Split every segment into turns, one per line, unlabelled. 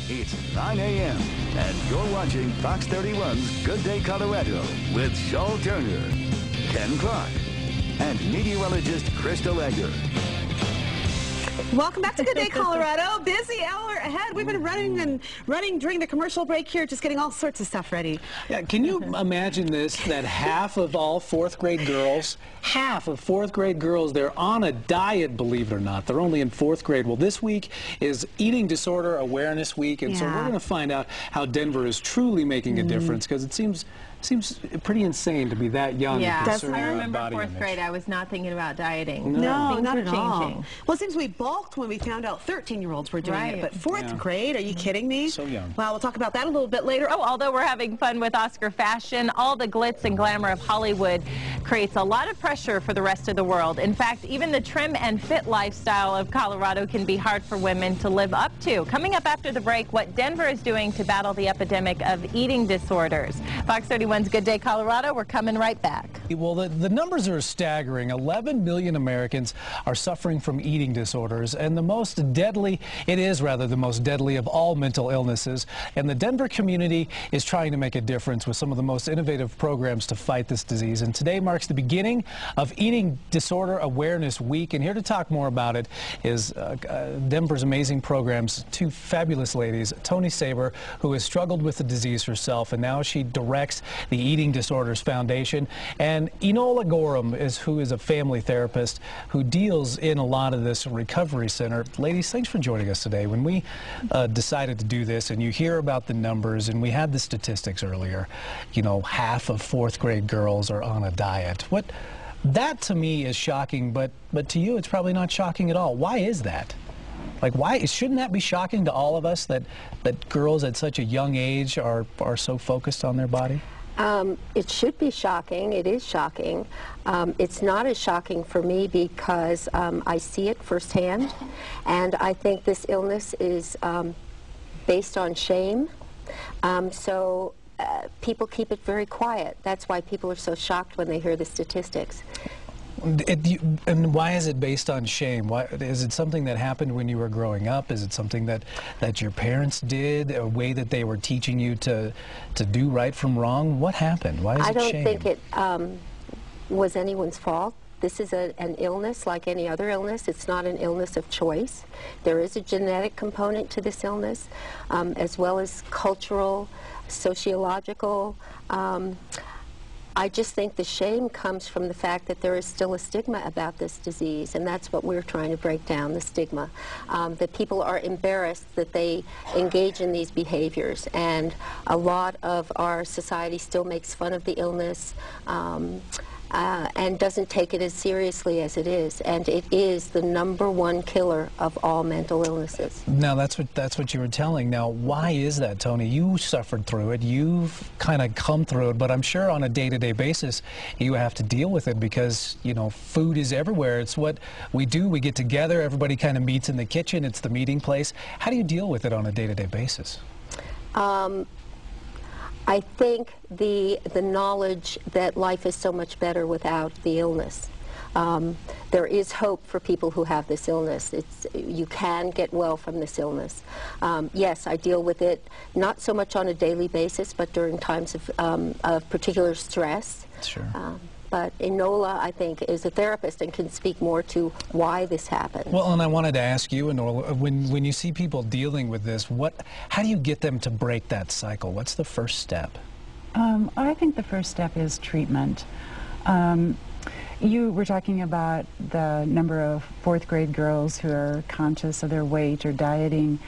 It's 9 a.m. and you're watching Fox 31's Good Day Colorado with Shaul Turner, Ken Clark, and meteorologist Crystal Egger.
Welcome back to Good Day Colorado. Busy hour ahead. We've been running during the commercial break here, just getting all sorts of stuff ready.
Yeah, can you imagine this, that half of all fourth grade girls, they're on a diet, believe it or not. They're only in fourth grade. Well, this week is Eating Disorder Awareness Week, and so we're going to find out how Denver is truly making a difference, because it seems pretty insane to be that young.
Yeah,
concerned
I
about
remember
body
fourth
image.
grade. I was not thinking about dieting.
No, not at
changing.
all. Well, it seems we balked when we found out 13-year-olds were doing it, but fourth grade, are you kidding me?
So young.
Well, we'll talk about that a little bit later.
Oh, although we're having fun with Oscar fashion, all the glitz and glamour of Hollywood creates a lot of pressure for the rest of the world. In fact, even the trim and fit lifestyle of Colorado can be hard for women to live up to. Coming up after the break, what Denver is doing to battle the epidemic of eating disorders. Fox 31's Good Day Colorado. We're coming right back.
Well, the numbers are staggering. 11 million Americans are suffering from eating disorders, and the most deadly of all mental illnesses. And the Denver community is trying to make a difference with some of the most innovative programs to fight this disease. And today marks the beginning of Eating Disorder Awareness Week. And here to talk more about it is Denver's amazing programs, two fabulous ladies, Tony Saber, who has struggled with the disease herself, and now she directs the Eating Disorders Foundation, and Enola Gorham, who is a family therapist who deals in a lot of this recovery center. Ladies, thanks for joining us today. When we decided to do this, and you hear about the numbers, and we had the statistics earlier, you know, half of fourth grade girls are on a diet. That to me is shocking, but to you it's probably not shocking at all. Why is that? Like, why shouldn't that be shocking to all of us, that girls at such a young age are so focused on their body?
It should be shocking. It is shocking. It's not as shocking for me because I see it firsthand, and I think this illness is based on shame. So people keep it very quiet. That's why people are so shocked when they hear the statistics.
And why is it based on shame? Why, is it something that happened when you were growing up? Is it something that your parents did, a way that they were teaching you to do right from wrong? What happened? Why is it shame?
I don't think it was anyone's fault. This is an illness like any other illness. It's not an illness of choice. There is a genetic component to this illness, as well as cultural, sociological. I just think the shame comes from the fact that there is still a stigma about this disease, and that's what we're trying to break down, the stigma. That people are embarrassed that they engage in these behaviors, and a lot of our society still makes fun of the illness and doesn't take it as seriously as it is, and it is the #1 killer of all mental illnesses.
Now that's what you were telling. Now, why is that, Tony? You suffered through it. You've kind of come through it, but I'm sure on a day-to-day basis you have to deal with it because, you know, food is everywhere. It's what we do. We get together. Everybody kind of meets in the kitchen. It's the meeting place. How do you deal with it on a day-to-day basis?
I think the knowledge that life is so much better without the illness. There is hope for people who have this illness. You can get well from this illness. Yes, I deal with it not so much on a daily basis, but during times of particular stress.
Sure.
But Enola, I think, is a therapist and can speak more to why this happens.
Well, and I wanted to ask you, Enola, when you see people dealing with this, how do you get them to break that cycle? What's the first step?
I think the first step is treatment. You were talking about the number of fourth grade girls who are conscious of their weight or dieting.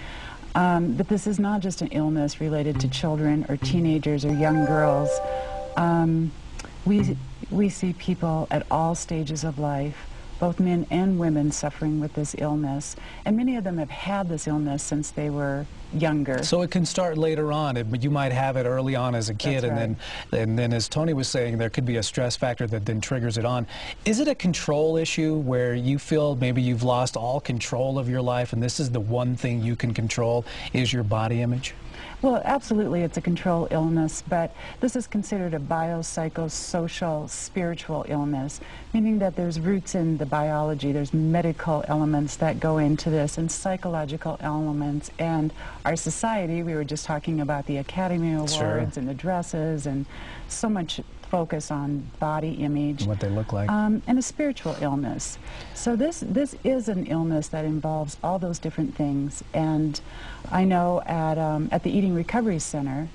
But this is not just an illness related to children or teenagers or young girls. We see people at all stages of life, both men and women, suffering with this illness, and many of them have had this illness since they were younger.
So it can start later on, but you might have it early on as a kid.
That's right.
and then as Tony was saying, there could be a stress factor that then triggers it on. Is it a control issue where you feel maybe you've lost all control of your life and this is the one thing you can control is your body image?
Well, absolutely, it's a control illness, but this is considered a biopsychosocial spiritual illness, meaning that there's roots in the biology, there's medical elements that go into this, and psychological elements, and our society. We were just talking about the Academy Awards
Sure.
and the dresses and so much focus on body image.
What they look like.
And a spiritual illness. So this is an illness that involves all those different things. And I know at the Eating Recovery Center,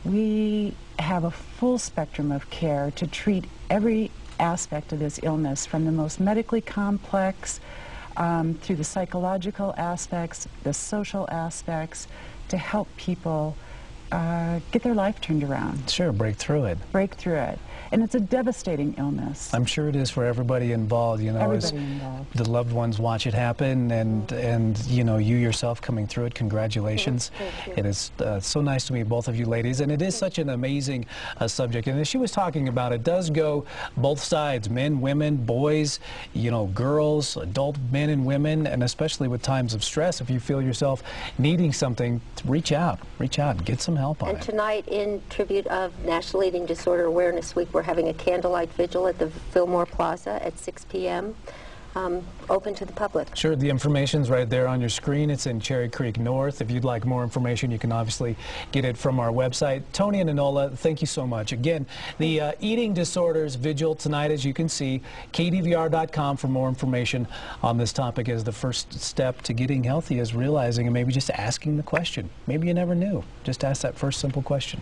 we have a full spectrum of care to treat every aspect of this illness, from the most medically complex through the psychological aspects, the social aspects, to help people get their life turned around.
Sure, break through it.
Break through it. And it's a devastating illness.
I'm sure it is for everybody involved, you know, as
Everybody involved.
the loved ones watch it happen, and you know, you yourself coming through it. Congratulations.
Thank you.
It is so nice to meet both of you ladies, and it is such an amazing subject. And as she was talking about, it does go both sides, men, women, boys, you know, girls, adult men and women, and especially with times of stress, if you feel yourself needing something, reach out, and get some help on
And
it.
tonight, in tribute of National Eating Disorder Awareness Week, we're having a candlelight vigil at the Fillmore Plaza at 6 p.m., open to the public.
Sure, the information's right there on your screen. It's in Cherry Creek North. If you'd like more information, you can obviously get it from our website. Tony and Enola, thank you so much. Again, the Eating Disorders Vigil tonight, as you can see, KDVR.com for more information on this topic, as the first step to getting healthy is realizing and maybe just asking the question. Maybe you never knew. Just ask that first simple question.